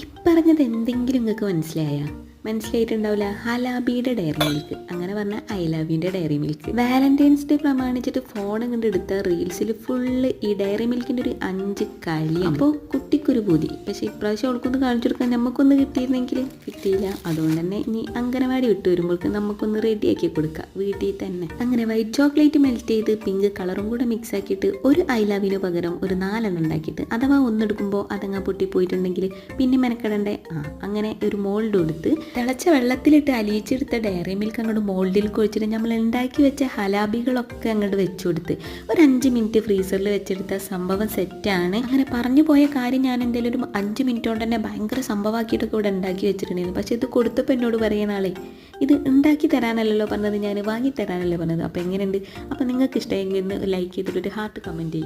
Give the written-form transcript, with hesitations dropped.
ഇപ്പറഞ്ഞത് എന്തെങ്കിലും നിങ്ങൾക്ക് മനസ്സിലായിട്ടുണ്ടാവില്ല. ഹലാബിയുടെ diary Milk, അങ്ങനെ പറഞ്ഞാൽ ഐ ലവിൻ്റെ ഡയറി മിൽക്ക്. വാലന്റൈൻസ് ഡേ പ്രമാണിച്ചിട്ട് ഫോൺ കണ്ട് എടുത്ത റീൽസിൽ ഫുള്ള് ഈ ഡയറി മിൽക്കിൻ്റെ ഒരു 5 കളി. അപ്പോൾ കുട്ടിക്കൊരു പൂതി, പക്ഷേ ഇപ്രാവശ്യം അവൾക്കൊന്ന് കാണിച്ചു കൊടുക്കാൻ നമുക്കൊന്ന് കിട്ടിയിരുന്നെങ്കിൽ കിട്ടിയില്ല. അതുകൊണ്ട് തന്നെ ഇനി അംഗനവാടി വിട്ട് വരുമ്പോഴേക്ക് നമുക്കൊന്ന് റെഡിയാക്കി കൊടുക്കാം വീട്ടിൽ തന്നെ. അങ്ങനെ വൈറ്റ് ചോക്ലേറ്റ് മെൽറ്റ് ചെയ്ത് പിങ്ക് കളറും കൂടെ മിക്സ് ആക്കിയിട്ട് ഒരു ഐ ലവിന് പകരം ഒരു 4 ഉണ്ടാക്കിയിട്ട്, അഥവാ ഒന്നെടുക്കുമ്പോൾ അതങ്ങ് പൊട്ടിപ്പോയിട്ടുണ്ടെങ്കിൽ പിന്നെ മെനക്കെടണ്ടേ. അങ്ങനെ ഒരു മോൾഡ് കൊടുത്ത് തിളച്ച വെള്ളത്തിലിട്ട് അലിയിച്ചെടുത്ത ഡയറി മിൽക്ക് അങ്ങോട്ട് മോൾഡിൽ കുഴിച്ചിട്ട് നമ്മൾ ഉണ്ടാക്കി വെച്ച ഹലാബികളൊക്കെ അങ്ങോട്ട് വെച്ചു കൊടുത്ത് ഒരു 5 മിനിറ്റ് ഫ്രീസറിൽ വെച്ചെടുത്ത സംഭവം സെറ്റാണ്. അങ്ങനെ പറഞ്ഞു പോയ കാര്യം ഞാൻ എന്തായാലും ഒരു 5 മിനിറ്റ് കൊണ്ട് തന്നെ ഭയങ്കര സംഭവമാക്കിയിട്ടൊക്കെ ഇവിടെ ഉണ്ടാക്കി വെച്ചിട്ടുണ്ടായിരുന്നു. പക്ഷേ ഇത് കൊടുത്തപ്പോൾ എന്നോട് പറയുന്ന ആളെ ഇത് ഉണ്ടാക്കി തരാനല്ലല്ലോ പറഞ്ഞത്, ഞാൻ വാങ്ങി തരാനല്ലേ പറഞ്ഞത്. അപ്പോൾ എങ്ങനെയുണ്ട്? അപ്പോൾ നിങ്ങൾക്ക് ഇഷ്ടമെങ്കിൽ ലൈക്ക് ചെയ്തിട്ടൊരു ഹാർട്ട് കമൻറ്റ് ചെയ്യും.